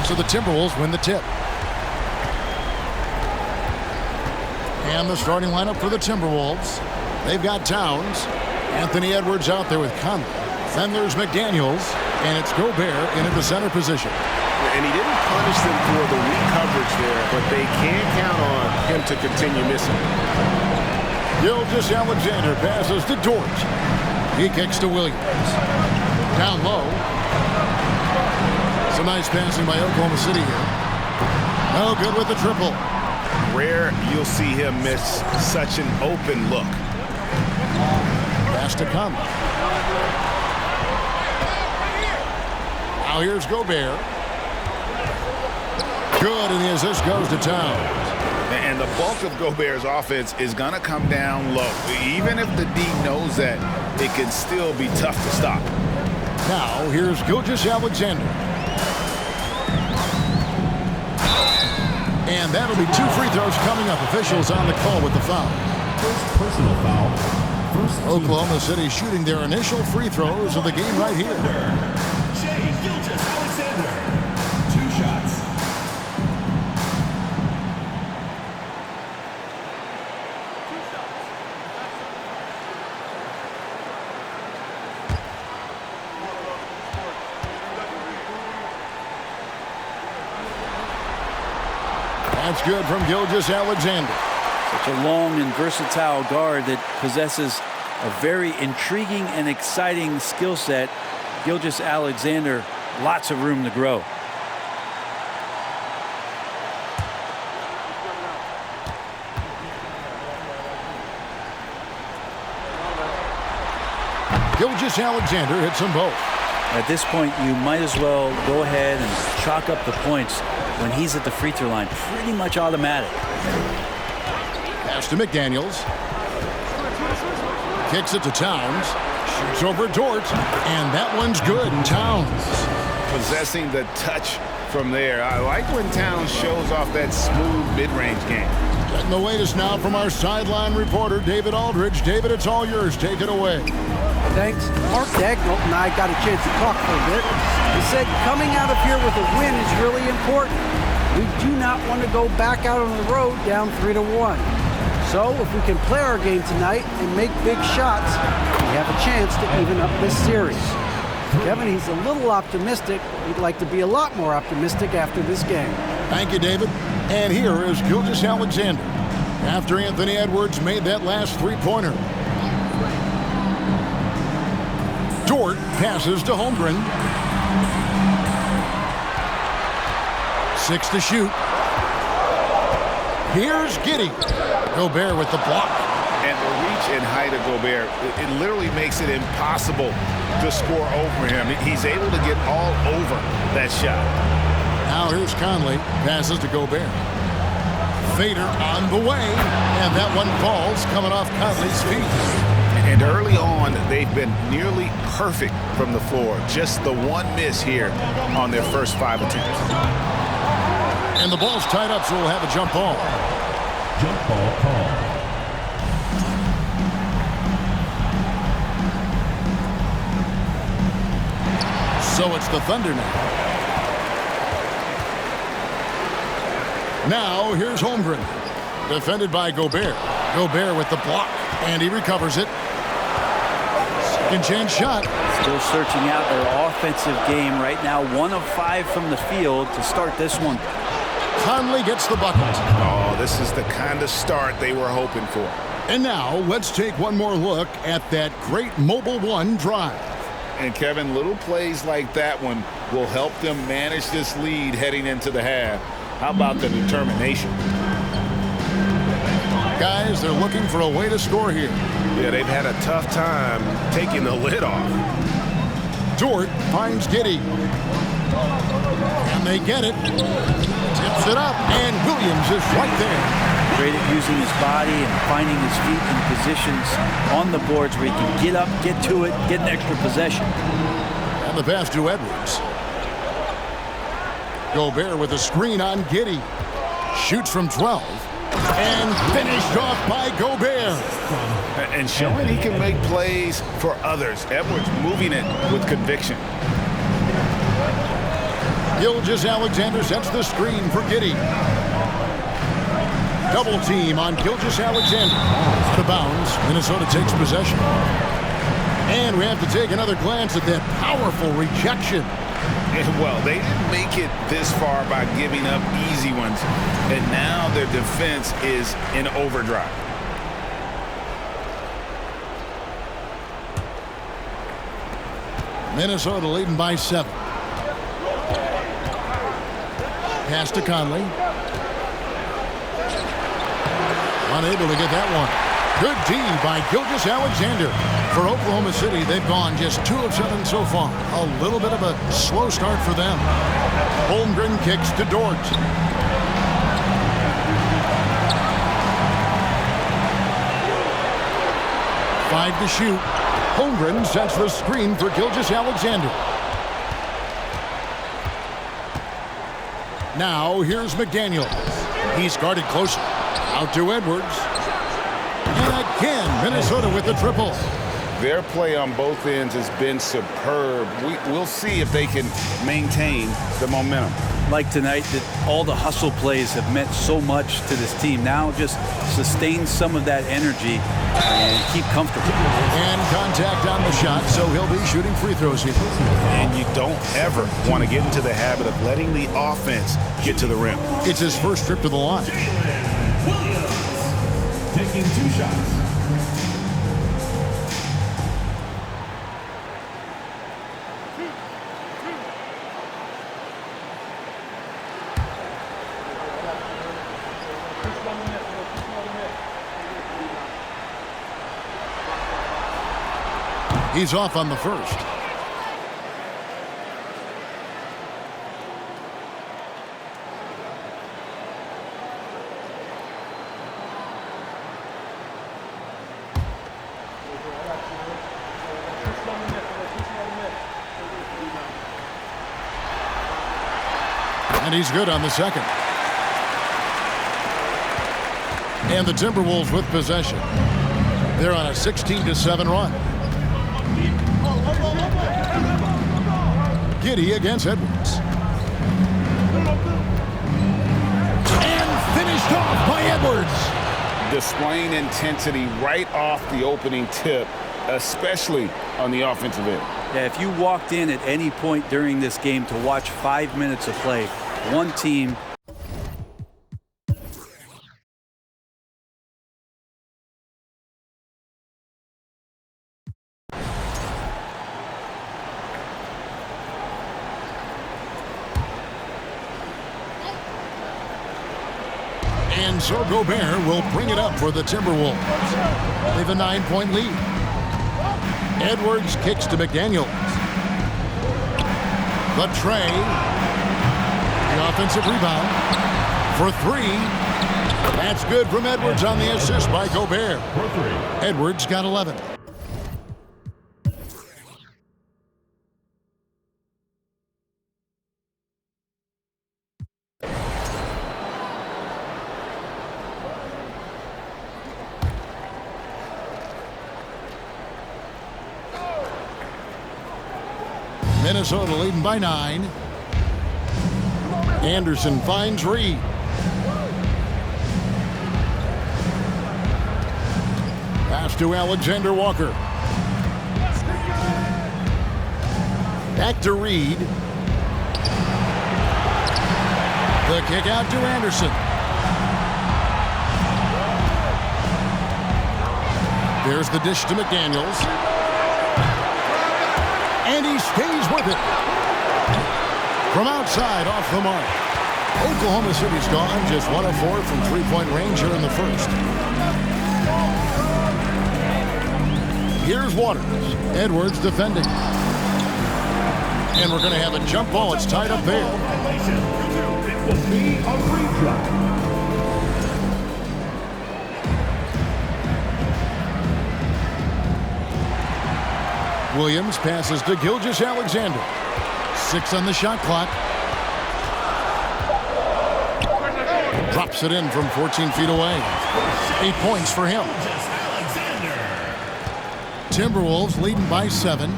So the Timberwolves win the tip. And the starting lineup for the Timberwolves. They've got Towns. Anthony Edwards out there with Conley. Then there's McDaniels. And it's Gobert into the center position. And he didn't punish them for the weak coverage there, but they can't count on him to continue missing. Gilgeous-Alexander passes to Dort. He kicks to Williams. Down low. Some nice passing by Oklahoma City here. No good with the triple. Rare you'll see him miss such an open look. Pass to Conley. Now here's Gobert. Good, and the assist goes to Towns. And the bulk of Gobert's offense is going to come down low. Even if the D knows that, it can still be tough to stop. Now here's Gilgeous-Alexander. And that'll be 2 free throws coming up. Officials on the call with the foul. First personal foul. Oklahoma City shooting their initial free throws of the game right here. Gilgeous-Alexander. 2 shots. That's good from Gilgeous-Alexander. Such a long and versatile guard that possesses a very intriguing and exciting skill set. Gilgeous-Alexander, lots of room to grow. Gilgeous-Alexander hits them both. At this point, you might as well go ahead and chalk up the points when he's at the free throw line. Pretty much automatic. Pass to McDaniels. Kicks it to Towns. Shoots over Dort. And that one's good. Towns. Possessing the touch from there. I like when Towns shows off that smooth mid-range game. Getting the latest now from our sideline reporter, David Aldridge. David, it's all yours. Take it away. Thanks. Mark Dagnall and I got a chance to talk for a bit. He said coming out of here with a win is really important. We do not want to go back out on the road down 3-1. So if we can play our game tonight and make big shots, we have a chance to even up this series. Kevin, he's a little optimistic. He'd like to be a lot more optimistic after this game. Thank you, David. And here is Gilgeous-Alexander after Anthony Edwards made that last three-pointer. Dort passes to Holmgren. 6 to shoot. Here's Giddey. Gobert with the block. And the reach and height of Gobert, it literally makes it impossible to score over him. He's able to get all over that shot. Now here's Conley. Passes to Gobert. Fader on the way. And that one falls coming off Conley's feet. And early on, they've been nearly perfect from the floor. Just the one miss here on their first 5 attempts. And the ball's tied up, so we'll have a jump ball. Jump ball call. So it's the Thunder now. Now here's Holmgren. Defended by Gobert. Gobert with the block. And he recovers it. Second chance shot. Still searching out their offensive game right now. 1 of 5 from the field to start this one. Conley gets the bucket. Oh, this is the kind of start they were hoping for. And now let's take one more look at that great Mobile One drive. And Kevin, little plays like that one will help them manage this lead heading into the half. How about the determination? Guys, they're looking for a way to score here. Yeah, they've had a tough time taking the lid off. Dort finds Giddey. And they get it. Tips it up, and Williams is right there. Great at using his body and finding his feet in positions on the boards where he can get up, get to it, get an extra possession. And the pass to Edwards. Gobert with a screen on Giddey. Shoots from 12. And finished off by Gobert. And showing he can make plays for others. Edwards moving it with conviction. Gilgeous-Alexander sets the screen for Giddey. Double team on Gilgeous-Alexander. Out of bounds. Minnesota takes possession. And we have to take another glance at that powerful rejection. Well, they didn't make it this far by giving up easy ones. And now their defense is in overdrive. Minnesota leading by 7. Pass to Conley. Unable to get that one. Good D by Gilgeous-Alexander. For Oklahoma City, they've gone just 2 of 7 so far. A little bit of a slow start for them. Holmgren kicks to Dort. Five to shoot. Holmgren sets the screen for Gilgeous-Alexander. Now here's McDaniels. He's guarded closely. Out to Edwards. And again, Minnesota with the triple. Their play on both ends has been superb. We'll see if they can maintain the momentum. Like tonight, that all the hustle plays have meant so much to this team. Now just sustain some of that energy and keep comfortable. And contact on the shot, so he'll be shooting free throws here. And you don't ever want to get into the habit of letting the offense get to the rim. It's his first trip to the line. Taking 2 shots. He's off on the first. And he's good on the second. And the Timberwolves with possession. They're on a 16-7 run. Giddey against Edwards. And finished off by Edwards. Displaying intensity right off the opening tip, especially on the offensive end. Yeah, if you walked in at any point during this game to watch 5 minutes of play, one team And so Gobert will bring it up for the Timberwolves. They have a 9-point lead. Edwards kicks to McDaniels. The tray. The offensive rebound for 3. That's good from Edwards on the assist by Gobert. Edwards got 11. Minnesota leading by 9. Anderson finds Reed. Pass to Alexander Walker. Back to Reed. The kick out to Anderson. There's the dish to McDaniels. And he stays with it. From outside, off the mark. Oklahoma City's gone just 1 of 4 from three-point range here in the first. Here's Waters. Edwards defending. And we're going to have a jump ball. It's tied up there. It will be a redraw. Williams passes to Gilgeous-Alexander. 6 on the shot clock. Drops it in from 14 feet away. 8 points for him. Timberwolves leading by 7.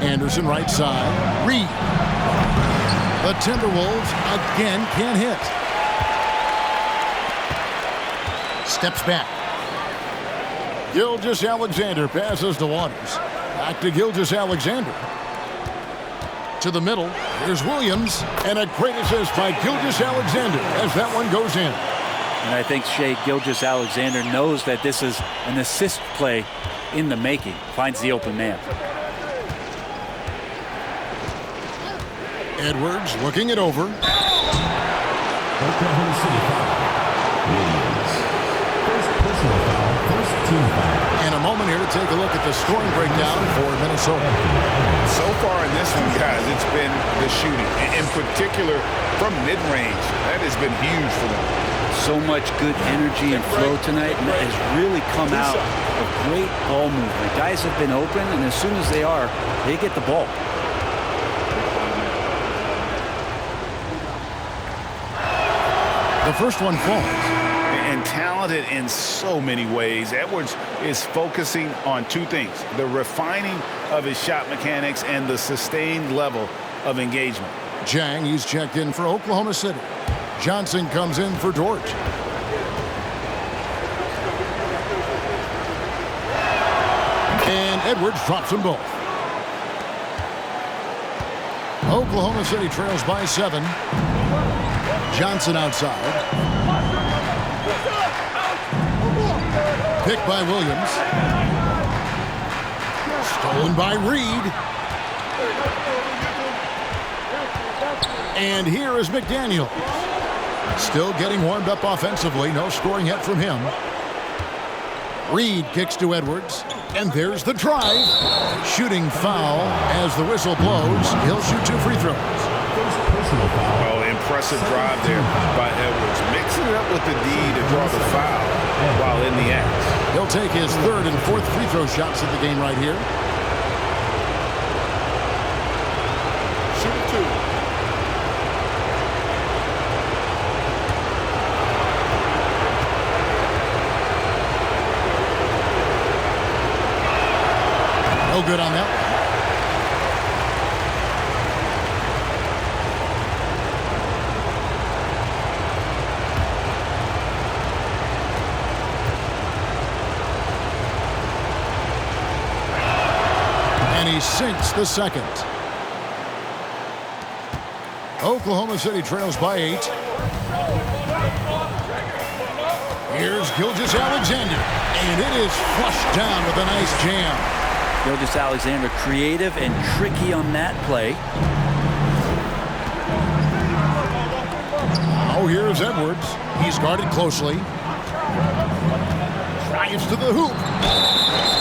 Anderson right side. Reed. The Timberwolves again can't hit. Steps back. Gilgeous-Alexander passes to Waters. Back to Gilgeous-Alexander. To the middle. Here's Williams. And a great assist by Gilgeous-Alexander as that one goes in. And I think Shea Gilgeous-Alexander knows that this is an assist play in the making. Finds the open man. Edwards looking it over. Oklahoma City foul. Williams. First personal foul, first team foul. And a moment here to take a look at the scoring breakdown for Minnesota. So far in this one, guys, it's been the shooting. In particular, from mid-range. That has been huge for them. So much good energy and flow tonight, and that has really come out of great ball movement. Guys have been open, and as soon as they are, they get the ball. The first one falls. And talented in so many ways. Edwards is focusing on two things: the refining of his shot mechanics and the sustained level of engagement. Jang, he's checked in for Oklahoma City. Johnson comes in for George. And Edwards drops them both. Oklahoma City trails by 7. Johnson outside. Picked by Williams. Stolen by Reed. And here is McDaniel. Still getting warmed up offensively. No scoring yet from him. Reed kicks to Edwards. And there's the drive. Shooting foul as the whistle blows. He'll shoot 2 free throws. Oh, impressive drive there by Edwards. Mixing it up with the D to draw the foul while in the act. He'll take his 3rd and 4th free throw shots of the game right here. Shoot 2. No good on that one. And he sinks the second. Oklahoma City trails by 8. Here's Gilgeous-Alexander. And it is flushed down with a nice jam. Gilgeous-Alexander creative and tricky on that play. Oh, here's Edwards. He's guarded closely. Drives to the hoop.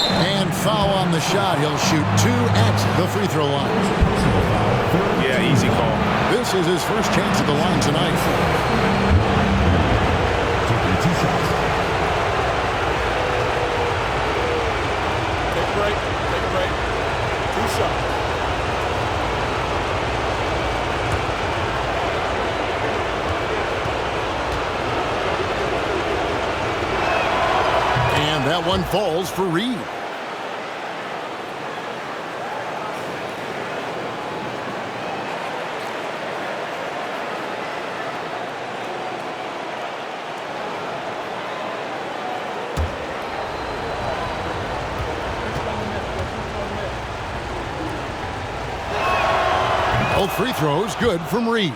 And foul on the shot. He'll shoot 2 at the free throw line. Yeah, easy call. This is his first chance at the line tonight. Taking 2 shots. Take a break. Take a break. 2 shots. And that one falls for Reed. Both free throws good from Reed.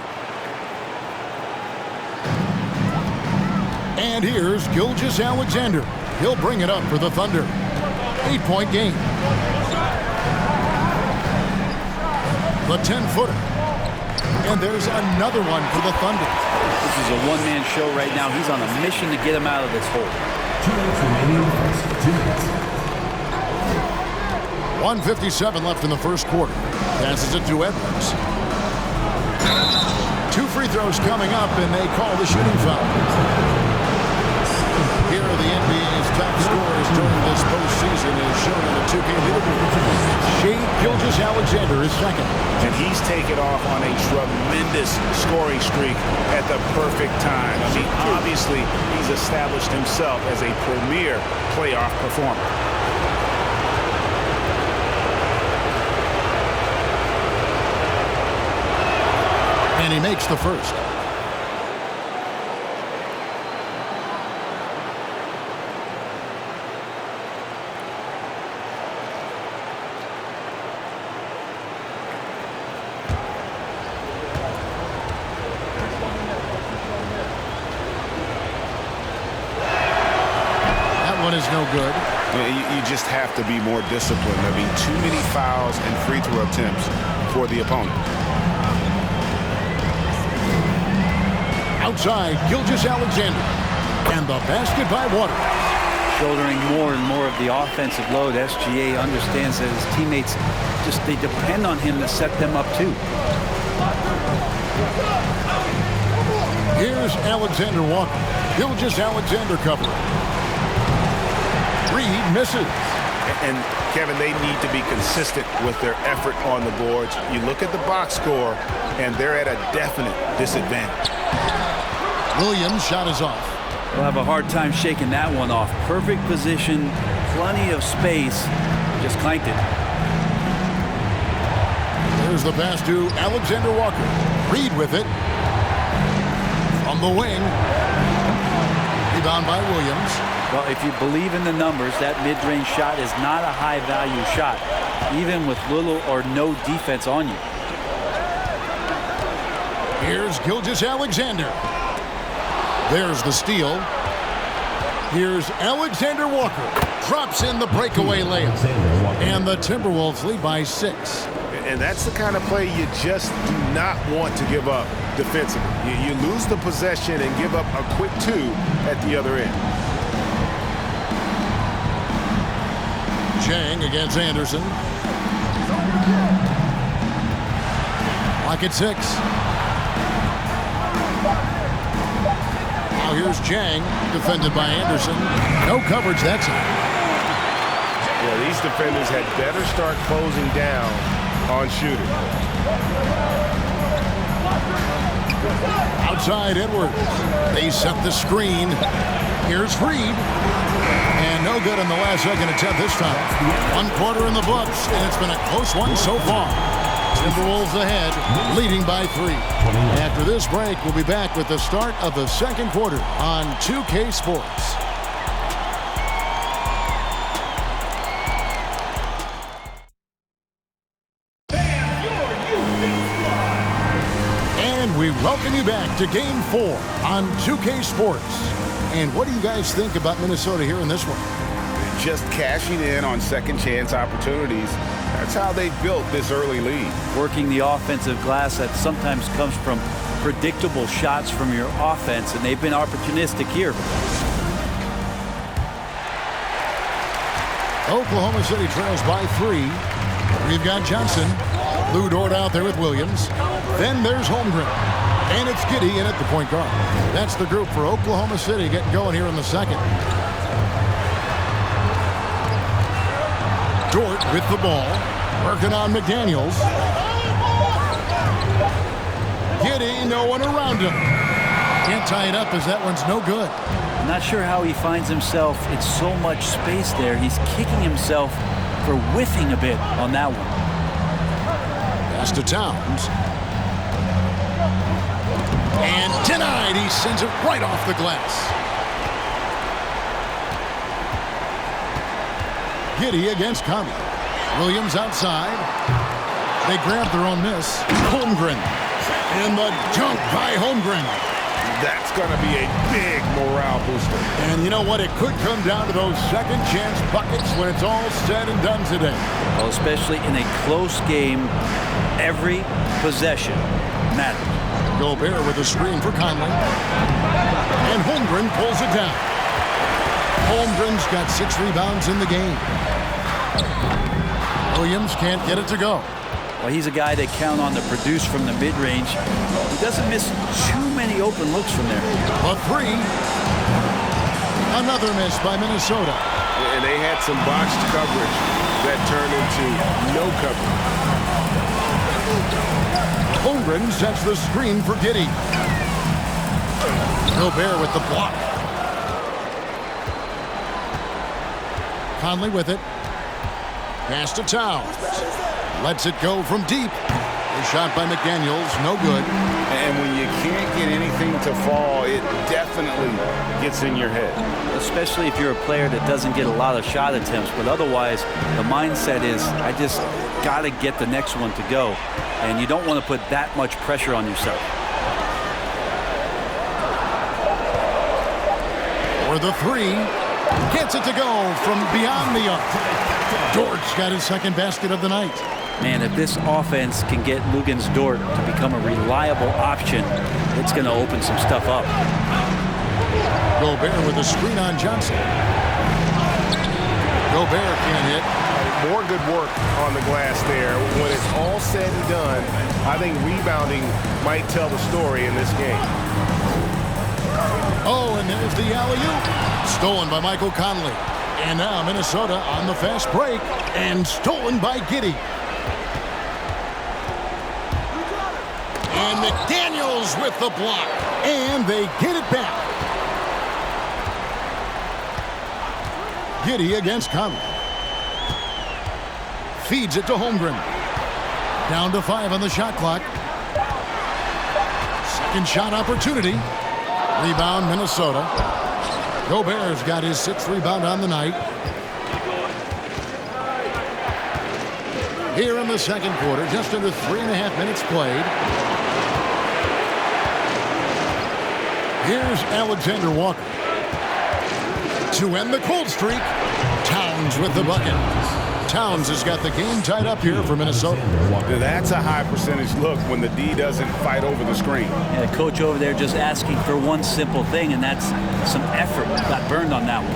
And here's Gilgeous-Alexander. He'll bring it up for the Thunder. 8-point game. The 10-footer. And there's another one for the Thunder. This is a one-man show right now. He's on a mission to get him out of this hole. 2 minutes remaining in the first. 2 minutes. 1:57 left in the first quarter. Passes it to Edwards. 2 free throws coming up, and they call the shooting foul. Here are the NBA's top scorers during this postseason as shown on the 2K leaderboard. Shea Gilgeous-Alexander is second. And he's taken off on a tremendous scoring streak at the perfect time. I mean, obviously, he's established himself as a premier playoff performer. And he makes the first. Is no good. You just have to be more disciplined. I mean, too many fouls and free throw attempts for the opponent. Outside, Gilgeous-Alexander. And the basket by Waters. Shouldering more and more of the offensive load. SGA understands that his teammates they depend on him to set them up too. Here's Alexander Walker. Gilgeous-Alexander covering. Reed misses. And Kevin, they need to be consistent with their effort on the boards. You look at the box score, and they're at a definite disadvantage. Williams' shot is off. We'll have a hard time shaking that one off. Perfect position, plenty of space, just clanked it. There's the pass to Alexander Walker. Reed with it. From the wing. Rebound by Williams. Well, if you believe in the numbers, that mid-range shot is not a high-value shot, even with little or no defense on you. Here's Gilgeous-Alexander. There's the steal. Here's Alexander Walker. Drops in the breakaway layup. And the Timberwolves lead by 6. And that's the kind of play you just do not want to give up defensively. You lose the possession and give up a quick 2 at the other end. Chang against Anderson. Lock at 6. Now here's Chang, defended by Anderson. No coverage that time. Yeah, these defenders had better start closing down on shooting. Outside Edwards. They set the screen. Here's Reed. And no good in the last second attempt this time. 1 quarter in the books, and it's been a close one so far. Timberwolves ahead, leading by 3. After this break, we'll be back with the start of the second quarter on 2K Sports. And we welcome you back to Game 4 on 2K Sports. And what do you guys think about Minnesota here in this one? Just cashing in on second chance opportunities. That's how they built this early lead. Working the offensive glass that sometimes comes from predictable shots from your offense, and they've been opportunistic here. Oklahoma City trails by 3. We've got Johnson. Lou Dort out there with Williams. Then there's Holmgren. And it's Giddey in at the point guard. That's the group for Oklahoma City getting going here in the second. Dort with the ball. Working on McDaniels. Giddey, no one around him. Can't tie it up as that one's no good. I'm not sure how he finds himself in so much space there. He's kicking himself for whiffing a bit on that one. Pass to Towns. And denied. He sends it right off the glass. Giddey against Conley. Williams outside. They grab their own miss. Holmgren. And the dunk by Holmgren. That's going to be a big morale booster. And you know what? It could come down to those second chance buckets when it's all said and done today. Well, especially in a close game, every possession matters. Gobert with a screen for Conley. And Holmgren pulls it down. Holmgren's got 6 rebounds in the game. Williams can't get it to go. Well, he's a guy they count on to produce from the mid-range. He doesn't miss too many open looks from there. A 3. Another miss by Minnesota. And they had some botched coverage that turned into no coverage. Holmgren sets the screen for Giddey. Gobert with the block. Conley with it. Pass to Towns. Lets it go from deep. A shot by McDaniels, no good. And when you can't get anything to fall, it definitely gets in your head. Especially if you're a player that doesn't get a lot of shot attempts, but otherwise the mindset is, I just got to get the next one to go. And you don't want to put that much pressure on yourself. For the three, gets it to go from beyond the arc. Dort's got his second basket of the night. Man, if this offense can get Lugens Dort to become a reliable option, it's going to open some stuff up. Gobert with a screen on Johnson. Gobert can't hit. More good work on the glass there. When it's all said and done, I think rebounding might tell the story in this game. Oh, and there's the alley-oop. Stolen by Michael Conley. And now Minnesota on the fast break. And stolen by Giddey. And McDaniels with the block. And they get it back. Giddey against Conley. Feeds it to Holmgren. Down to 5 on the shot clock. Second shot opportunity. Rebound Minnesota. Gobert's got his 6th rebound on the night. Here in the second quarter, just under 3.5 minutes played. Here's Alexander Walker. To end the cold streak, Towns with the bucket. Towns has got the game tied up here for Minnesota. That's a high percentage look when the D doesn't fight over the screen. Yeah, the coach over there just asking for one simple thing, and that's some effort. Got burned on that one.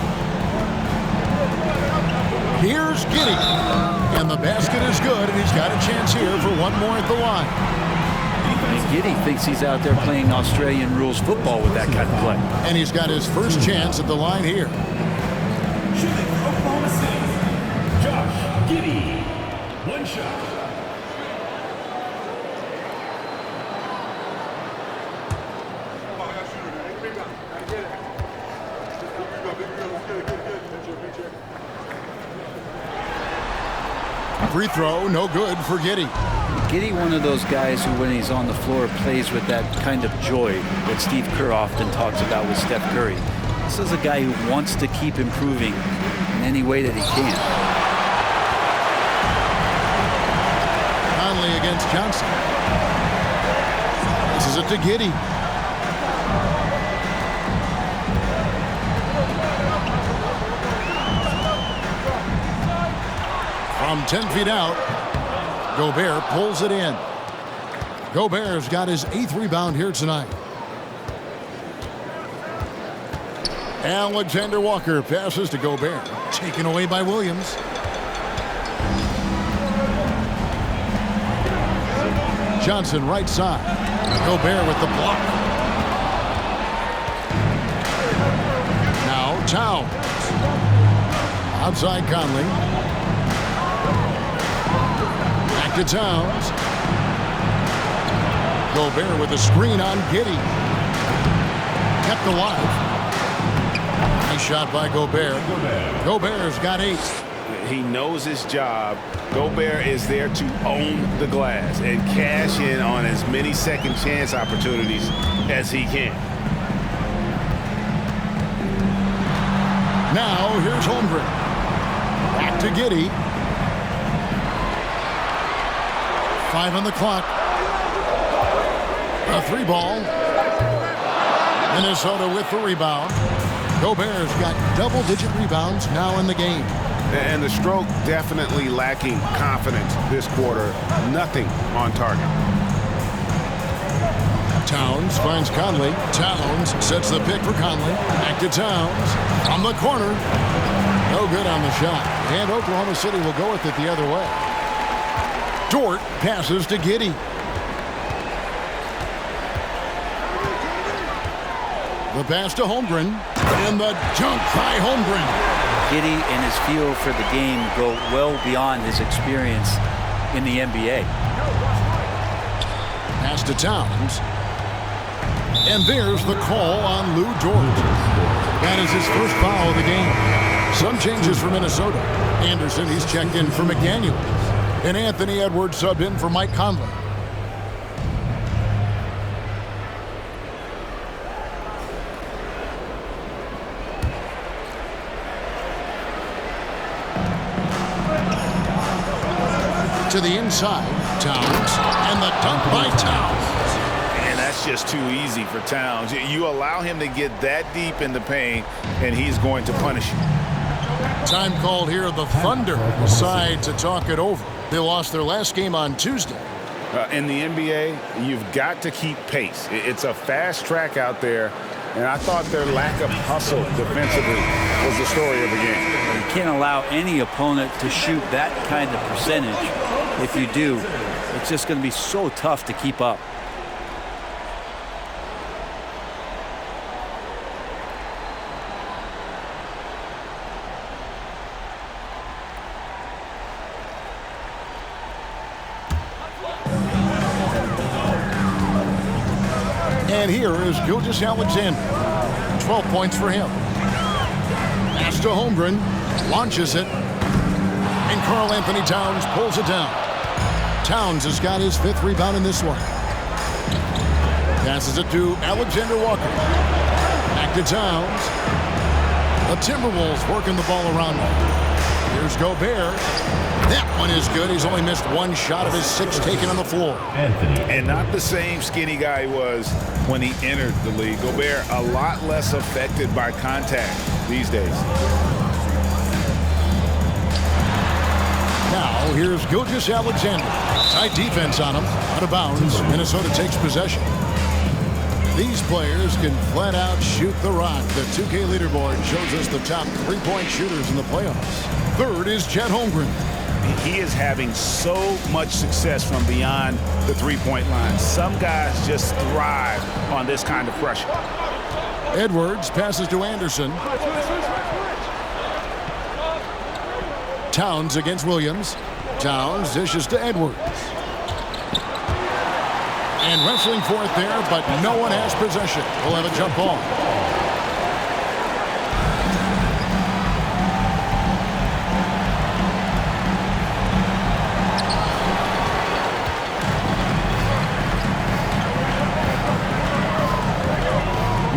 Here's Giddey. And the basket is good, and he's got a chance here for one more at the line. And Giddey thinks he's out there playing Australian rules football with that kind of play. And he's got his first chance at the line here. Shooting for Oklahoma City, Josh Giddey. One shot. Free throw, no good for Giddey. Giddey, one of those guys who, when he's on the floor, plays with that kind of joy that Steve Kerr often talks about with Steph Curry. This is a guy who wants to keep improving in any way that he can. Conley against Johnson. This is it to Giddey. From 10 feet out, Gobert pulls it in. Gobert's got his 8th rebound here tonight. Alexander Walker passes to Gobert. Taken away by Williams. Johnson right side. Gobert with the block. Now Towns. Outside Conley. Back to Towns. Gobert with a screen on Giddey. Kept alive. Nice shot by Gobert. Gobert's got 8. He knows his job. Gobert is there to own the glass and cash in on as many second chance opportunities as he can. Now here's Holmgren. Back to Giddey. 5 on the clock. A 3-ball. Minnesota with the rebound. Gobert's got double-digit rebounds now in the game. And the stroke definitely lacking confidence this quarter. Nothing on target. Towns finds Conley. Towns sets the pick for Conley. Back to Towns. From the corner. No good on the shot. And Oklahoma City will go with it the other way. Dort passes to Giddey. The pass to Holmgren. And the dunk by Holmgren. Giddey and his feel for the game go well beyond his experience in the NBA. Pass to Towns. And there's the call on Lou Dort. That is his first foul of the game. Some changes for Minnesota. Anderson, he's checked in for McDaniels. And Anthony Edwards subbed in for Mike Conley. To the inside, Towns, and the dunk by Towns. And that's just too easy for Towns. You allow him to get that deep in the paint, and he's going to punish you. Time called here. The Thunder decide to talk it over. They lost their last game on Tuesday. In the NBA, you've got to keep pace. It's a fast track out there, and I thought their lack of hustle defensively was the story of the game. You can't allow any opponent to shoot that kind of percentage. If you do, it's just going to be so tough to keep up. And here is Gilgeous-Alexander. 12 points for him. Pass to Holmgren. Launches it. And Karl-Anthony Towns pulls it down. Towns has got his 5th rebound in this one. Passes it to Alexander Walker. Back to Towns. The Timberwolves working the ball around him. Here's Gobert. That one is good. He's only missed 1 shot of his 6 taken on the floor. And not the same skinny guy he was when he entered the league. Gobert a lot less affected by contact these days. Now here's Gilgeous-Alexander. Tight defense on him. Out of bounds. Minnesota takes possession. These players can flat out shoot the rock. The 2K leaderboard shows us the top 3-point shooters in the playoffs. Third is Chet Holmgren. He is having so much success from beyond the 3-point line. Some guys just thrive on this kind of pressure. Edwards passes to Anderson. Towns against Williams. Towns dishes to Edwards. And wrestling for it there, but no one has possession. We'll have a jump ball.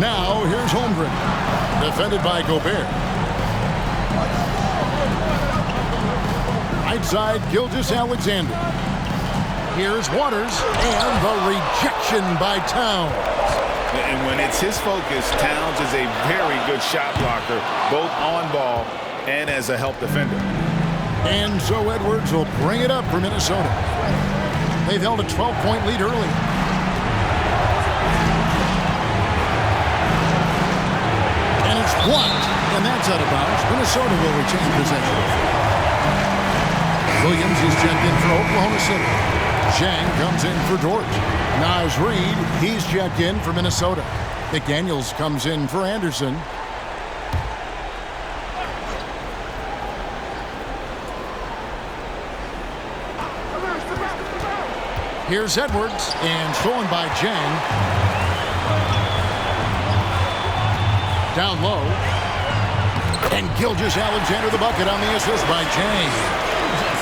Now here's Holmgren. Defended by Gobert. Right side, Gilgeous-Alexander. Here's Waters, and the rejection by Towns. And when it's his focus, Towns is a very good shot blocker, both on ball and as a help defender. And so Edwards will bring it up for Minnesota. They've held a 12-point lead early. And it's blocked, and that's out of bounds. Minnesota will retain possession. Williams is checked in for Oklahoma City. Zhang comes in for Dort. Naz Reid, he's checked in for Minnesota. McDaniels comes in for Anderson. Here's Edwards, and stolen by Zhang. Down low. And Gilgeous-Alexander the bucket on the assist by Zhang.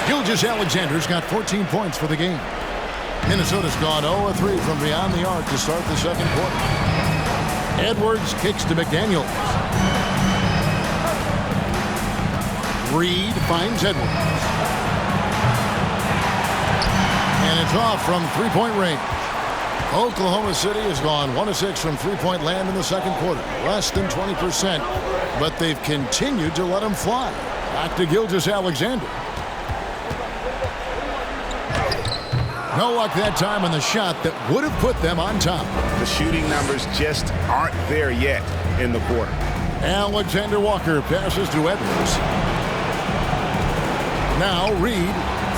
Gilgeous-Alexander's got 14 points for the game. Minnesota's gone 0-3 from beyond the arc to start the second quarter. Edwards kicks to McDaniels. Reid finds Edwards. And it's off from 3-point range. Oklahoma City has gone 1-6 from 3-point land in the second quarter. Less than 20%, but they've continued to let him fly. Back to Gilgeous-Alexander. No luck that time on the shot that would have put them on top. The shooting numbers just aren't there yet in the quarter. Alexander Walker passes to Edwards. Now Reid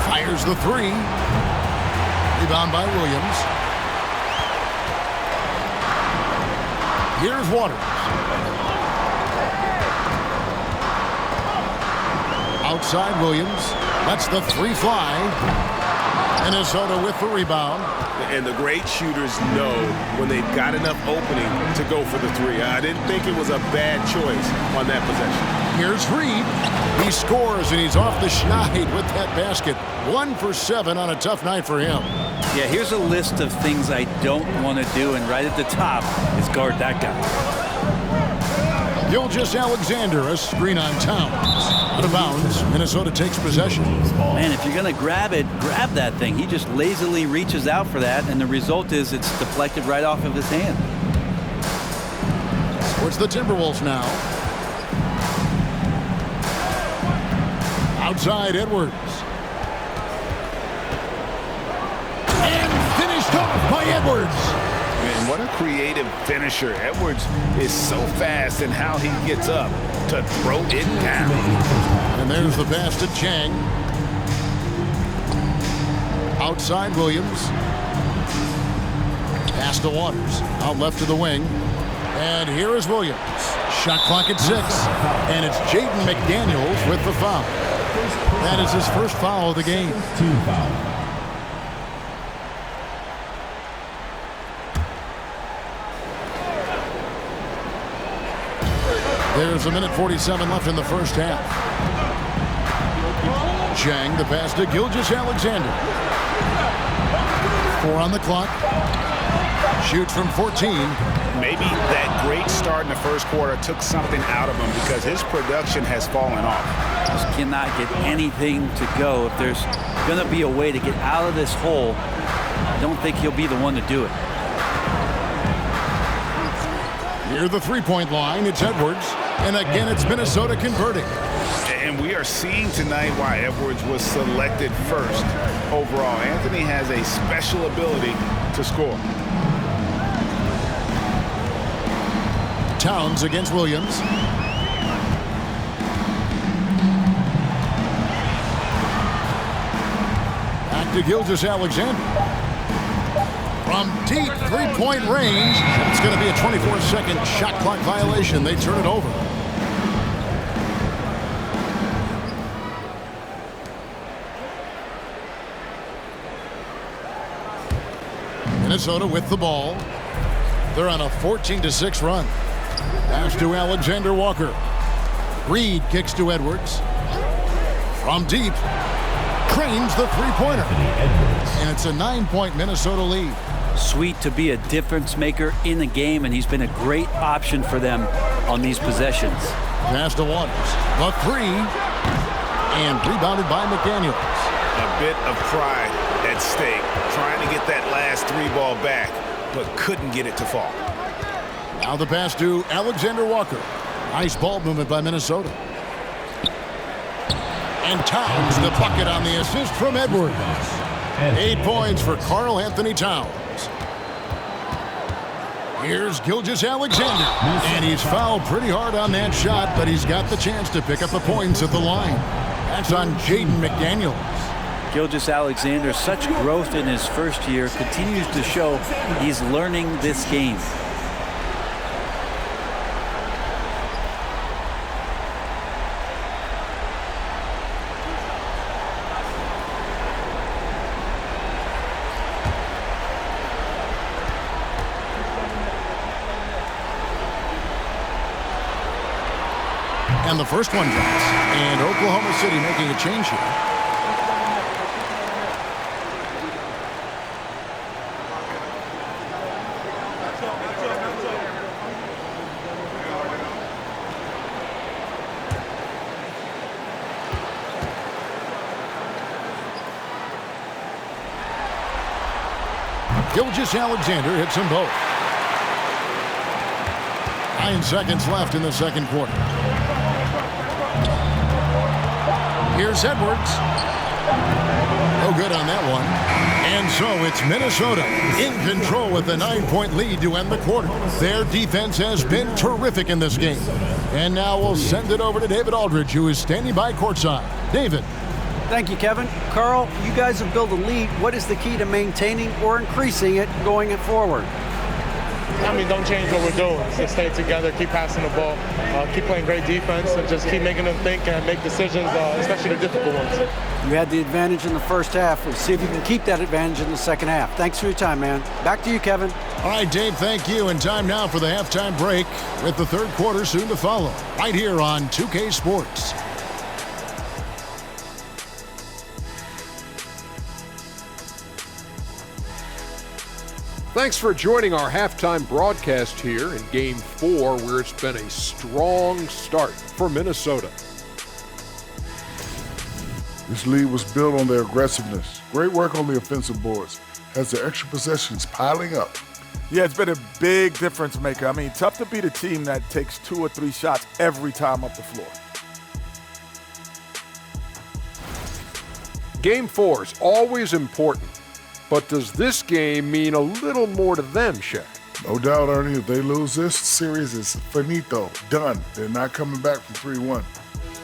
fires the 3. Rebound by Williams. Here's Waters. Outside Williams. Lets the 3 fly. Minnesota with the rebound. And the great shooters know when they've got enough opening to go for the 3. I didn't think it was a bad choice on that possession. Here's Reid. He scores, and he's off the schneid with that basket. 1 for 7 on a tough night for him. Yeah, here's a list of things I don't want to do, and right at the top is guard that guy. Gilgeous-Alexander, a screen on Towns. Out of bounds, Minnesota takes possession. Man, if you're going to grab it, grab that thing. He just lazily reaches out for that, and the result is it's deflected right off of his hand. Towards the Timberwolves now. Outside Edwards. And finished off by Edwards. And what a creative finisher. Edwards is so fast in how he gets up to throw it down. And there's the pass to Chang. Outside Williams. Pass to Waters. Out left to the wing. And here is Williams. Shot clock at 6. And it's Jaden McDaniels with the foul. That is his first foul of the game. Team foul. There's a minute 47 left in the first half. Chang, the pass to Gilgeous-Alexander. 4 on the clock. Shoots from 14. Maybe that great start in the first quarter took something out of him because his production has fallen off. Just cannot get anything to go. If there's going to be a way to get out of this hole, I don't think he'll be the one to do it. Near the three-point line, it's Edwards. And again, it's Minnesota converting. And we are seeing tonight why Edwards was selected first overall. Anthony has a special ability to score. Towns against Williams. Back to Gilgeous-Alexander. From deep three-point range, it's going to be a 24-second shot clock violation. They turn it over. Minnesota with the ball. They're on a 14-6 run. Pass to Alexander Walker. Reed kicks to Edwards. From deep, cranes the three-pointer. And it's a 9-point Minnesota lead. Sweet to be a difference maker in the game, and he's been a great option for them on these possessions. Pass to Waters. The three. And rebounded by McDaniels. A bit of pride at stake, trying to get that last three ball back, but couldn't get it to fall. Now the pass to Alexander Walker. Nice ball movement by Minnesota. And Towns the bucket on the assist from Edwards. 8 points for Karl Anthony Towns. Here's Gilgeous-Alexander. And he's fouled pretty hard on that shot, but he's got the chance to pick up the points at the line. That's on Jaden McDaniels. Gilgeous-Alexander, such growth in his first year, continues to show he's learning this game. And the first one drops. And Oklahoma City making a change here. Gilgeous-Alexander hits them both. 9 seconds left in the second quarter. Here's Edwards. No good on that one. And so it's Minnesota in control with a 9-point lead to end the quarter. Their defense has been terrific in this game. And now we'll send it over to David Aldridge, who is standing by courtside. David. Thank you, Kevin. Karl, you guys have built a lead. What is the key to maintaining or increasing it going forward? I mean, don't change what we're doing. Just stay together, keep passing the ball, keep playing great defense, and just keep making them think and make decisions, especially the difficult ones. You had the advantage in the first half. We'll see if you can keep that advantage in the second half. Thanks for your time, man. Back to you, Kevin. All right, Dave, thank you. And time now for the halftime break with the third quarter soon to follow. Right here on 2K Sports. Thanks for joining our halftime broadcast here in Game 4, where it's been a strong start for Minnesota. This lead was built on their aggressiveness. Great work on the offensive boards. Has the extra possessions piling up. Yeah, it's been a big difference maker. I mean, tough to beat a team that takes 2 or 3 shots every time up the floor. Game 4 is always important, but does this game mean a little more to them, Shaq? No doubt, Ernie. If they lose this series, it's finito. Done. They're not coming back from 3-1.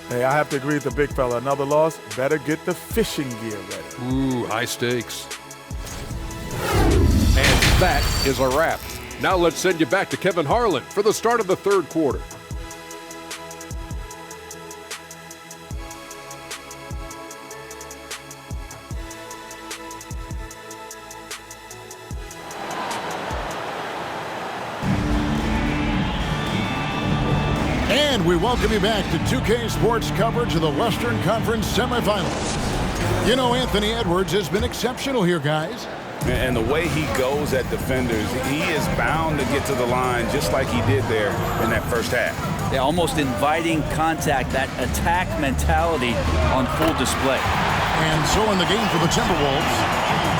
Hey, I have to agree with the big fella. Another loss, better get the fishing gear ready. Ooh, high stakes. And that is a wrap. Now let's send you back to Kevin Harlan for the start of the third quarter. And we welcome you back to 2K Sports coverage of the Western Conference semifinals. You know, Anthony Edwards has been exceptional here, guys. And the way he goes at defenders, he is bound to get to the line just like he did there in that first half. They're almost inviting contact, that attack mentality on full display. And so in the game for the Timberwolves,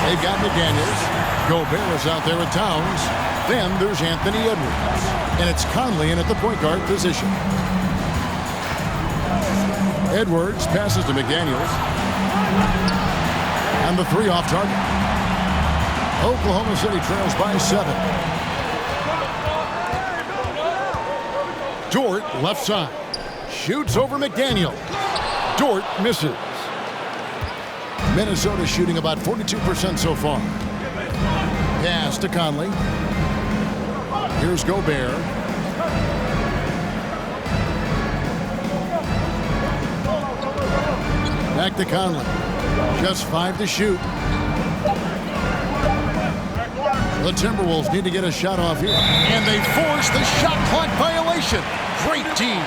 they've got McDaniels. Gobert is out there with Towns. Then there's Anthony Edwards. And it's Conley in at the point guard position. Edwards passes to McDaniels. And the 3 off target. Oklahoma City trails by 7. Dort left side. Shoots over McDaniel. Dort misses. Minnesota shooting about 42% so far. Pass to Conley. Here's Gobert. Back to Conley. Just 5 to shoot. The Timberwolves need to get a shot off here. And they force the shot clock violation. Great team.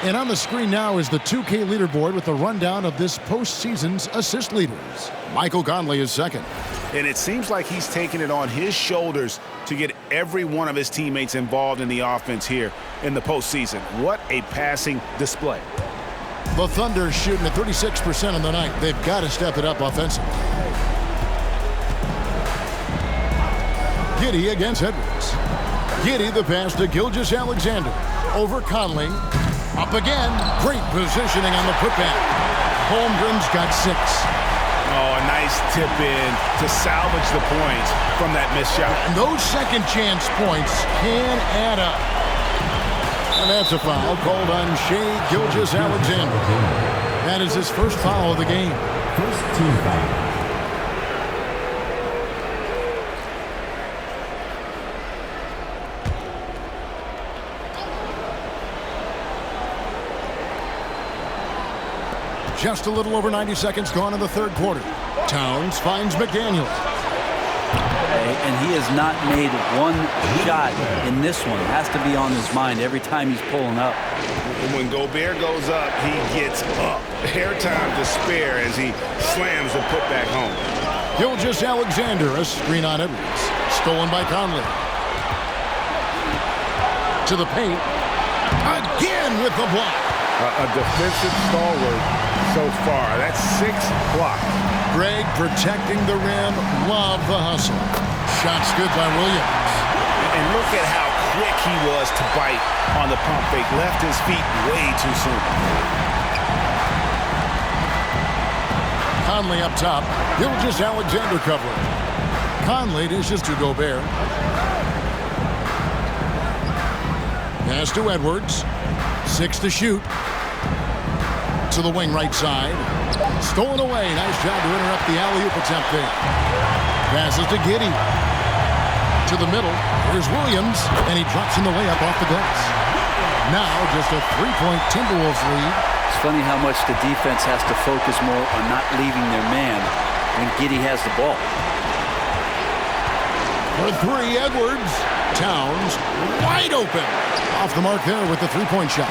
And on the screen now is the 2K leaderboard with a rundown of this postseason's assist leaders. Michael Conley is second. And it seems like he's taking it on his shoulders to get every one of his teammates involved in the offense here in the postseason. What a passing display. The Thunder shooting at 36% on the night. They've got to step it up offensively. Giddey against Edwards. Giddey the pass to Gilgeous-Alexander. Over Conley. Up again. Great positioning on the putback. Holmgren's got 6. Oh, a nice tip in to salvage the points from that missed shot. And those second chance points can add up. And that's a foul called on Shai Gilgeous-Alexander. That is his first foul of the game. First team foul. Just a little over 90 seconds gone in the third quarter. Towns finds McDaniel. And he has not made one shot in this one. It has to be on his mind every time he's pulling up. When Gobert goes up, he gets up. Airtime to spare as he slams the putback home. Gilgeous-Alexander, a screen on Edwards. Stolen by Conley. To the paint. Again with the block. A defensive stalwart so far. That's 6 blocks. Greg protecting the rim. Love the hustle. Shots good by Williams. And look at how quick he was to bite on the pump fake. Left his feet way too soon. Conley up top. Gilgeous-Alexander covering. Conley dishes to Gobert. Pass to Edwards. 6 to shoot. To the wing right side. Stolen away. Nice job to interrupt the alley-oop attempt there. Passes to Giddey. To the middle. Here's Williams. And he drops in the layup off the glass. Now just a 3-point Timberwolves lead. It's funny how much the defense has to focus more on not leaving their man when Giddey has the ball. For 3, Edwards. Towns wide open. Off the mark there with the 3-point shot.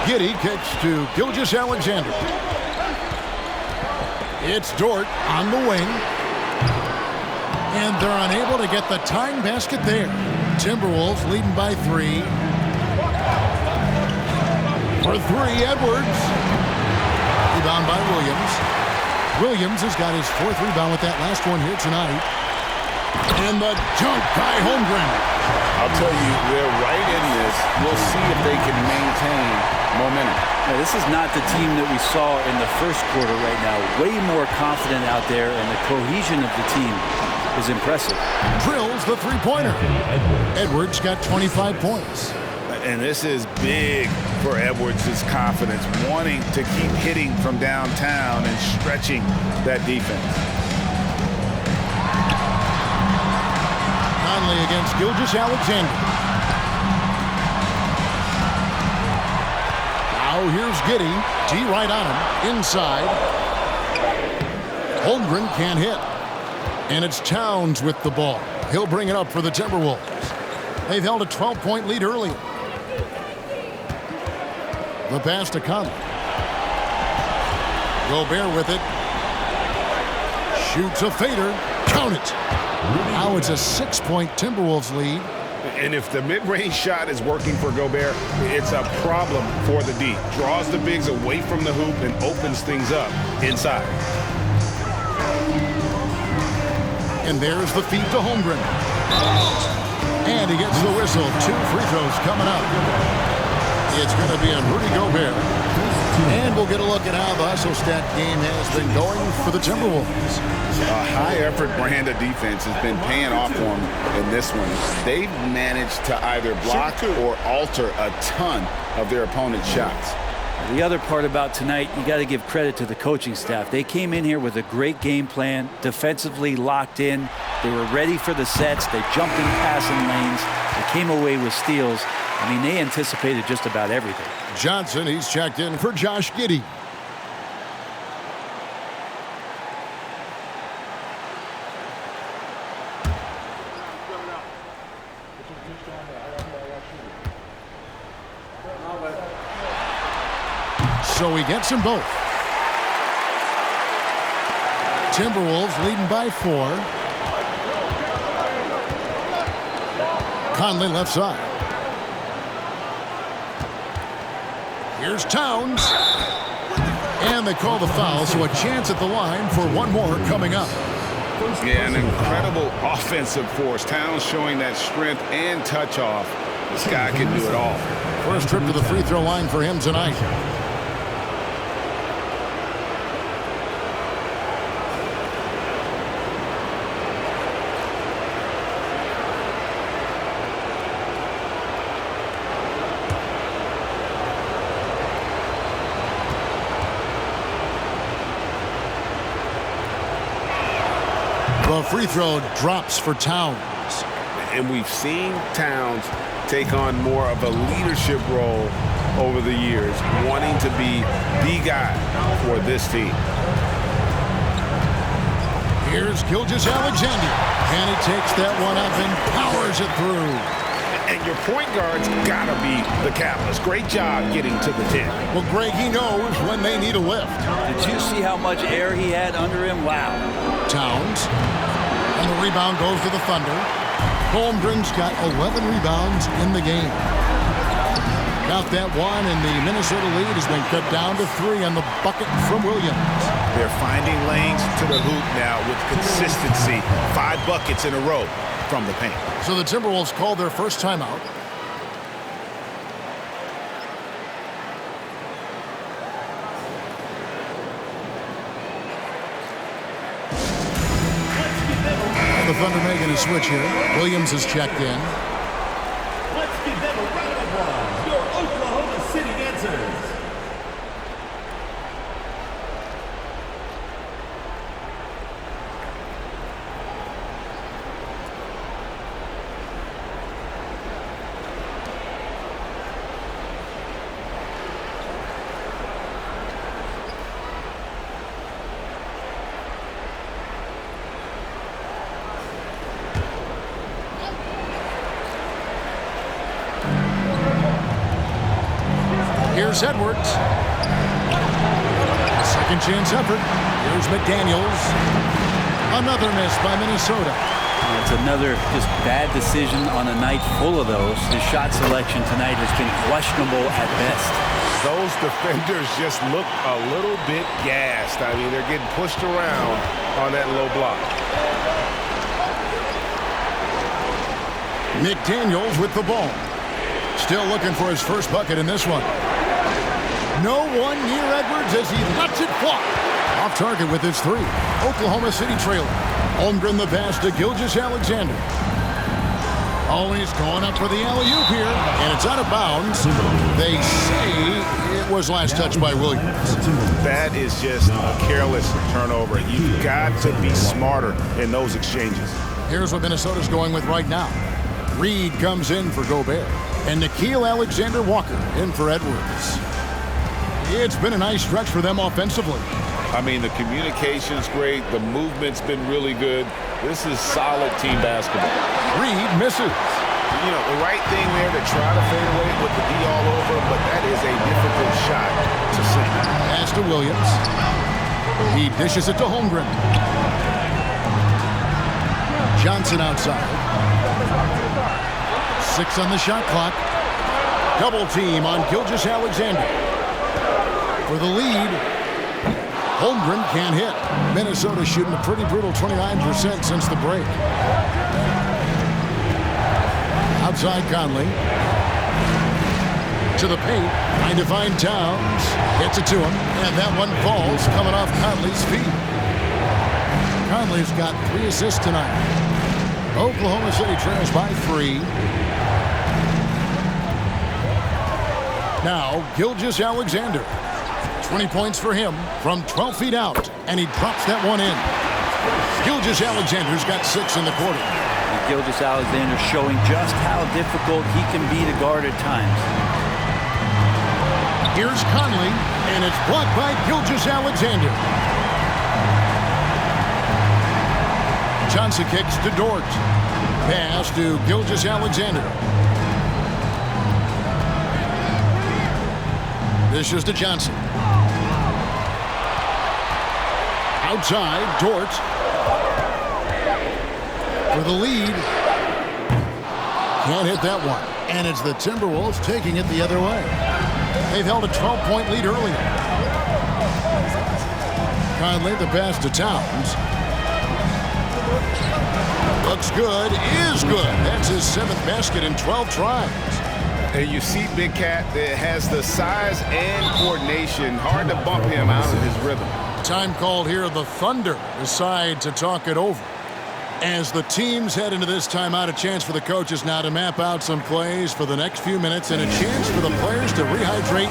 Giddey kicks to Gilgeous-Alexander. It's Dort on the wing. And they're unable to get the tying basket there. Timberwolves leading by 3. For 3, Edwards. Rebound by Williams. Williams has got his 4th rebound with that last one here tonight. And the jump by Holmgren. I'll tell you, they're right in this. We'll see if they can maintain momentum. Now, this is not the team that we saw in the first quarter right now. Way more confident out there, and the cohesion of the team is impressive. Drills the three-pointer. Edwards got 25 points. And this is big for Edwards' confidence, wanting to keep hitting from downtown and stretching that defense. Conley against Gilgeous-Alexander. Now here's Giddey. D right on him. Inside. Holmgren can't hit. And it's Towns with the ball. He'll bring it up for the Timberwolves. They've held a 12-point lead earlier. The pass to Conley. Gobert with it. Shoots a fader. Count it. Now it's a 6-point Timberwolves lead. And if the mid-range shot is working for Gobert, it's a problem for the D. Draws the bigs away from the hoop and opens things up inside. And there's the feed to Holmgren. And he gets the whistle. 2 free throws coming up. It's going to be on Rudy Gobert. And we'll get a look at how the hustle stat game has been going for the Timberwolves. A high-effort brand of defense has been paying off for them in this one. They've managed to either block or alter a ton of their opponent's shots. The other part about tonight, you got to give credit to the coaching staff. They came in here with a great game plan, defensively locked in. They were ready for the sets. They jumped in passing lanes. They came away with steals. I mean, they anticipated just about everything. Johnson, he's checked in for Josh Giddey. So he gets them both. Timberwolves leading by 4. Conley left side. Here's Towns. And they call the foul, so a chance at the line for one more coming up. Yeah, an incredible offensive force. Towns showing that strength and touch off. This guy can do it all. First trip to the free throw line for him tonight. The free throw drops for Towns. And we've seen Towns take on more of a leadership role over the years, wanting to be the guy for this team. Here's Gilgeous-Alexander. And he takes that one up and powers it through. And your point guard's got to be the catalyst. Great job getting to the 10. Well, Greg, he knows when they need a lift. Did you see how much air he had under him? Wow. Towns. And the rebound goes to the Thunder. Holmgren's got 11 rebounds in the game. Got that one, and the Minnesota lead has been cut down to 3 on the bucket from Williams. They're finding lanes to the hoop now with consistency. 5 buckets in a row from the paint. So the Timberwolves called their first timeout. The Thunder making a switch here. Williams is checked in. Let's give them a round of applause. Your Oklahoma City dancers. Here's Edwards. A second chance effort. Here's McDaniels. Another miss by Minnesota. It's another just bad decision on a night full of those. His shot selection tonight has been questionable at best. Those defenders just look a little bit gassed. I mean, they're getting pushed around on that low block. McDaniels with the ball. Still looking for his first bucket in this one. No one near Edwards as he lets it fly. Off target with his three. Oklahoma City trailing. Holmgren the pass to Gilgeous-Alexander. Oh, he's going up for the alley-oop here, and it's out of bounds. They say it was last touched by Williams. That is just a careless turnover. You've got to be smarter in those exchanges. Here's what Minnesota's going with right now. Reed comes in for Gobert, and Nickeil Alexander-Walker in for Edwards. It's been a nice stretch for them offensively. I mean, the communication's great. The movement's been really good. This is solid team basketball. Reed misses. You know, the right thing there to try to fade away with the D all over, but that is a difficult shot to sink. Pass to Williams. He dishes it to Holmgren. Johnson outside. 6 on the shot clock. Double team on Gilgeous-Alexander. For the lead. Holmgren can't hit. Minnesota shooting a pretty brutal 29% since the break. Outside Conley. To the paint. Trying to find Towns. Gets it to him. And that one falls coming off Conley's feet. Conley's got 3 assists tonight. Oklahoma City trails by 3. Now, Gilgeous-Alexander. 20 points for him from 12 feet out, and he drops that one in. Gilgeous-Alexander's got 6 in the quarter. And Gilgeous-Alexander showing just how difficult he can be to guard at times. Here's Conley, and it's blocked by Gilgeous-Alexander. Johnson kicks to Dort. Pass to Gilgeous-Alexander. This is to Johnson. Outside, Dort. For the lead. Can't hit that one. And it's the Timberwolves taking it the other way. They've held a 12-point lead earlier. Conley, the pass to Towns. Looks good, is good. That's his 7th basket in 12 tries. And you see Big Cat that has the size and coordination. Hard to bump him out of his rhythm. Time called here. The Thunder decide to talk it over. As the teams head into this timeout, a chance for the coaches now to map out some plays for the next few minutes and a chance for the players to rehydrate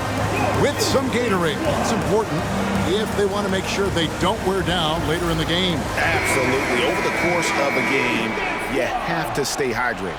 with some Gatorade. It's important if they want to make sure they don't wear down later in the game. Absolutely. Over the course of a game, you have to stay hydrated.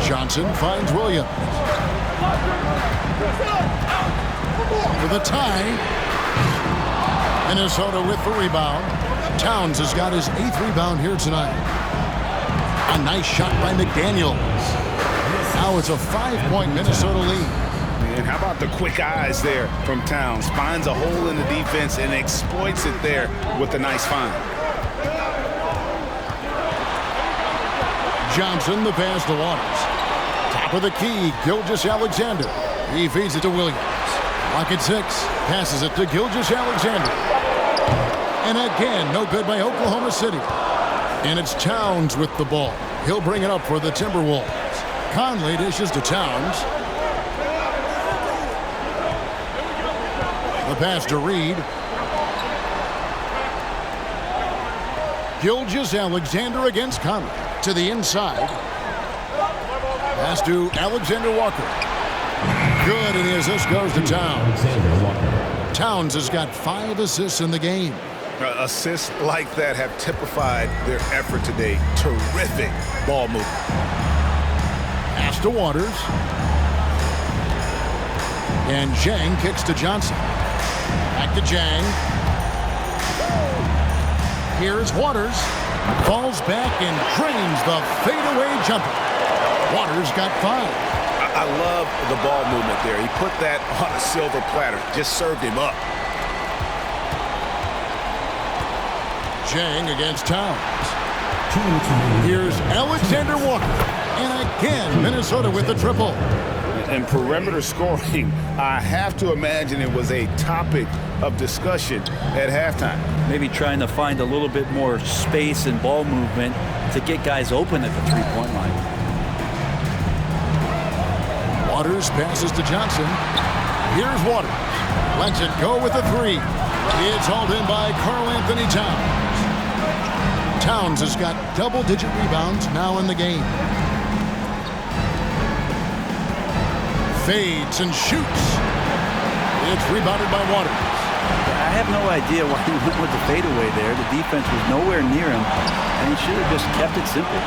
Johnson finds Williams. For the tie. Minnesota with the rebound. Towns has got his 8th rebound here tonight. A nice shot by McDaniels. Now it's a 5-point Minnesota lead. And how about the quick eyes there from Towns? Finds a hole in the defense and exploits it there with a nice find. Johnson, the pass to Waters. Top of the key, Gilgeous-Alexander. He feeds it to Williams. Lock at 6. Passes it to Gilgeous-Alexander. And again, no good by Oklahoma City. And it's Towns with the ball. He'll bring it up for the Timberwolves. Conley dishes to Towns. The pass to Reed. Gilgeous-Alexander against Conley. To the inside. Pass to Alexander Walker. Good, and his assist goes to Towns. Towns has got 5 assists in the game. Assists like that have typified their effort today. Terrific ball movement. Pass to Waters. And Jang kicks to Johnson. Back to Jang. Here's Waters. Falls back and drains the fadeaway jumper. Waters got 5. I love the ball movement there. He put that on a silver platter. Just served him up. Jang against Towns. Here's Alexander Walker. And again, Minnesota with the triple. And perimeter scoring, I have to imagine it was a topic of discussion at halftime. Maybe trying to find a little bit more space and ball movement to get guys open at the three-point line. Waters passes to Johnson. Here's Waters. Lets it go with the 3. It's hauled in by Karl Anthony Towns. Towns has got double-digit rebounds now in the game. Fades and shoots. It's rebounded by Waters. I have no idea why he went with the fadeaway there. The defense was nowhere near him, and he should have just kept it simple.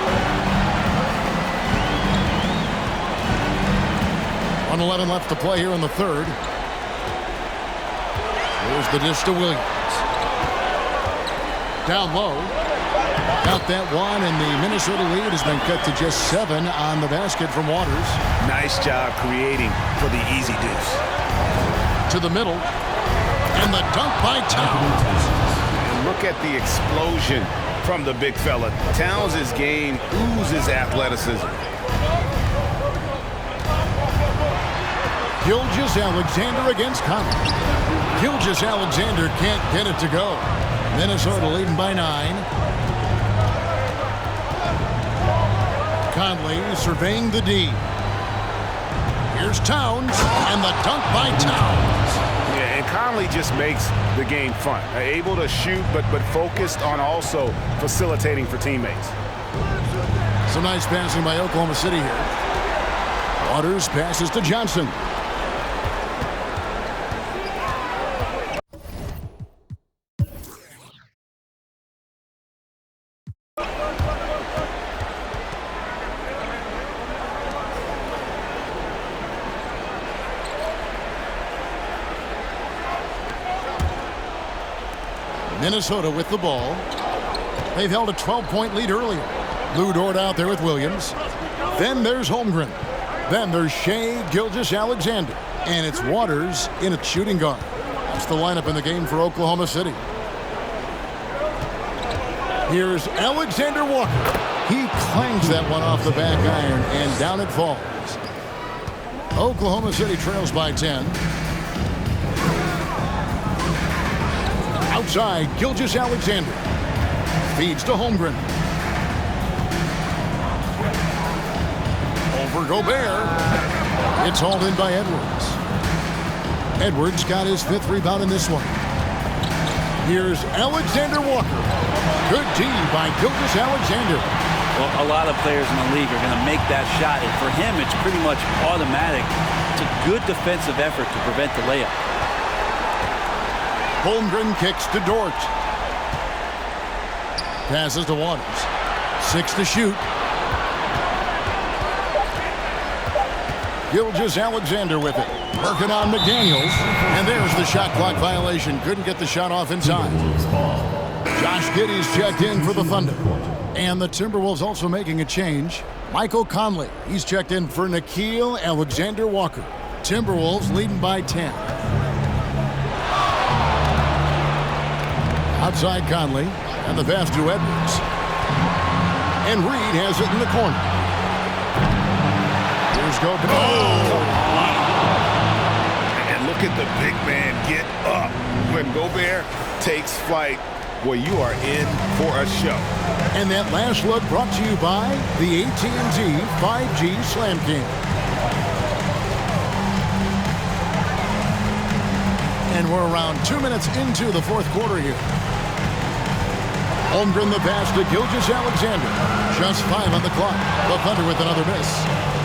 1:11 left to play here in the third. Here's the dish to Williams. Down low. Got that one, and the Minnesota lead has been cut to just 7 on the basket from Waters. Nice job creating for the easy deuce. To the middle. And the dunk by Towns. And look at the explosion from the big fella. Towns' game oozes athleticism. Gilgeous-Alexander against Conley. Gilgeous-Alexander can't get it to go. Minnesota leading by 9. Conley surveying the D. Here's Towns, and the dunk by Towns. Yeah, and Conley just makes the game fun. Able to shoot, but focused on also facilitating for teammates. Some nice passing by Oklahoma City here. Waters passes to Johnson. Minnesota with the ball. They've held a 12-point lead earlier. Lou Dort out there with Williams. Then there's Holmgren. Then there's Shai Gilgeous-Alexander. And it's Waters in a shooting guard. That's the lineup in the game for Oklahoma City. Here's Alexander Walker. He clangs that one off the back iron, and down it falls. Oklahoma City trails by 10. Outside, Gilgeous-Alexander. Feeds to Holmgren. Over Gobert. It's hauled in by Edwards. Edwards got his 5th rebound in this one. Here's Alexander Walker. Good D by Gilgeous-Alexander. Well, a lot of players in the league are going to make that shot, and for him, it's pretty much automatic. It's a good defensive effort to prevent the layup. Holmgren kicks to Dort. Passes to Waters. 6 to shoot. Gilgeous-Alexander with it. Working on McDaniels. And there's the shot clock violation. Couldn't get the shot off in time. Josh Giddey's checked in for the Thunder. And the Timberwolves also making a change. Michael Conley. He's checked in for Nickeil Alexander-Walker. Timberwolves leading by 10. Outside Conley, and the pass to Edwards. And Reed has it in the corner. Here's Gobert. Oh! And look at the big man get up. When Gobert takes flight, well, you are in for a show. And that last look brought to you by the AT&T 5G Slam King. And we're around 2 minutes into the fourth quarter here. Holmgren the pass to Gilgeous-Alexander. Just 5 on the clock. The Thunder with another miss.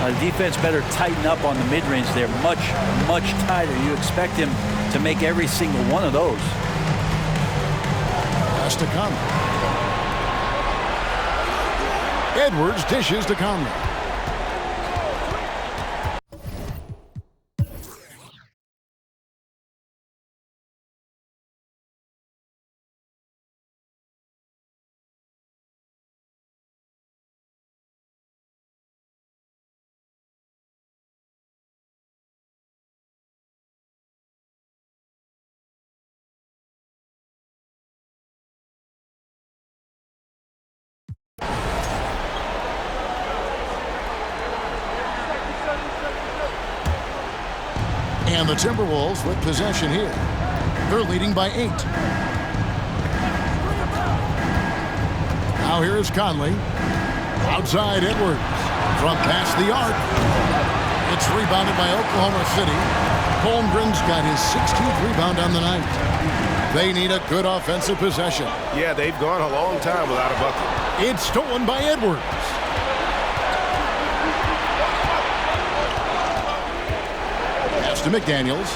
The defense better tighten up on the mid-range there. Much, much tighter. You expect him to make every single one of those. Pass to Conley. Edwards dishes to Conley. And the Timberwolves with possession here. They're leading by 8. Now here's Conley. Outside Edwards. From past the arc. It's rebounded by Oklahoma City. Holmgren's got his 16th rebound on the night. They need a good offensive possession. Yeah, they've gone a long time without a bucket. It's stolen by Edwards. To McDaniels.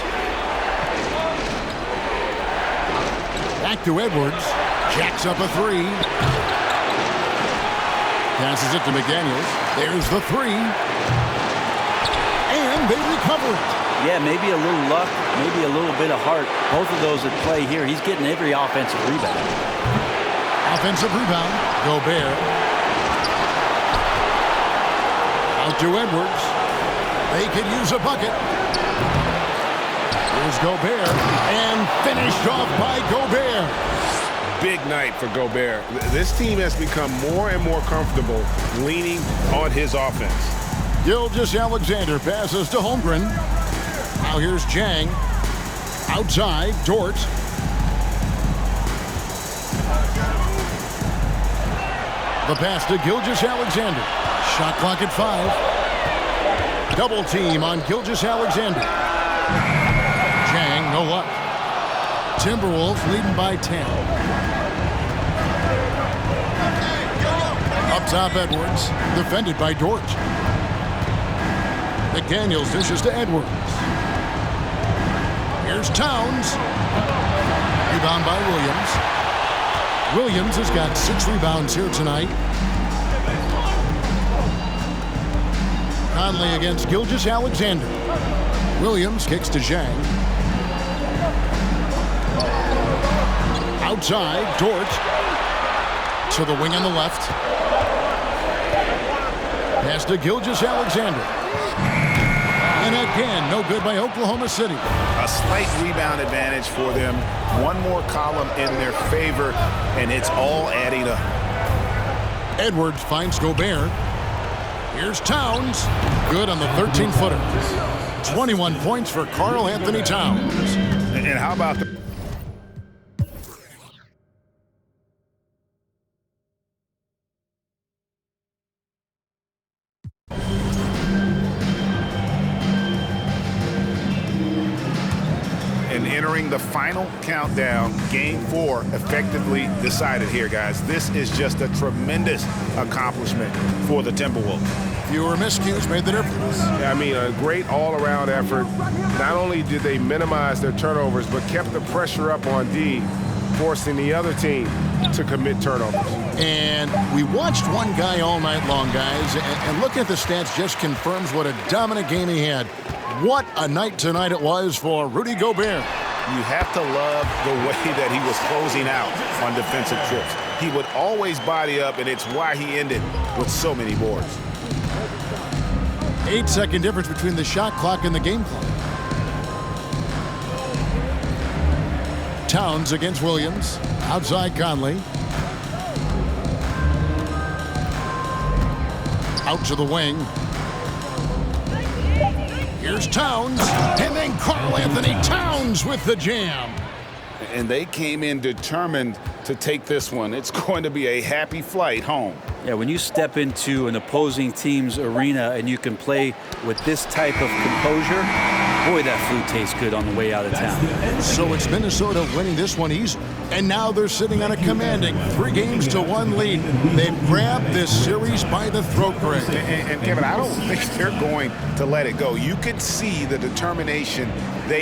Back to Edwards. Jacks up a 3. Passes it to McDaniels. There's the 3. And they recover it. Yeah, maybe a little luck, maybe a little bit of heart. Both of those at play here. He's getting every offensive rebound. Offensive rebound. Gobert. Out to Edwards. They could use a bucket. Here's Gobert, and finished off by Gobert. Big night for Gobert. This team has become more and more comfortable leaning on his offense. Gilgeous-Alexander passes to Holmgren. Now here's Jang. Outside, Dort. The pass to Gilgeous-Alexander. Shot clock at 5. Double team on Gilgeous-Alexander. Jang, no luck. Timberwolves leading by 10. Up top, Edwards. Defended by Dort. McDaniels dishes to Edwards. Here's Towns. Rebound by Williams. Williams has got 6 rebounds here tonight. Conley against Gilgeous-Alexander. Williams kicks to Zhang. Outside, Dort. To the wing on the left. Pass to Gilgeous-Alexander. And again, no good by Oklahoma City. A slight rebound advantage for them. One more column in their favor, and it's all adding up. Edwards finds Gobert. Here's Towns. Good on the 13-footer. 21 points for Karl Anthony Towns. And how about the... And entering the final countdown, Game 4 effectively decided here, guys. This is just a tremendous accomplishment for the Timberwolves. Fewer miscues made the difference. Yeah, I mean, a great all-around effort. Not only did they minimize their turnovers, but kept the pressure up on D, forcing the other team to commit turnovers. And we watched one guy all night long, guys, and looking at the stats just confirms what a dominant game he had. What a night tonight it was for Rudy Gobert. You have to love the way that he was closing out on defensive trips. He would always body up, and it's why he ended with so many boards. 8-second difference between the shot clock and the game clock. Towns against Williams. Outside Conley. Out to the wing. Here's Towns. And then Karl Anthony Towns with the jam. And they came in determined to take this one. It's going to be a happy flight home. Yeah, when you step into an opposing team's arena and you can play with this type of composure, Boy, that food tastes good on the way out of town. So it's Minnesota winning this one easy, and now they're sitting on a commanding 3-1 lead. They've grabbed this series by the throat, Greg. And Kevin, I don't think they're going to let it go. You can see the determination they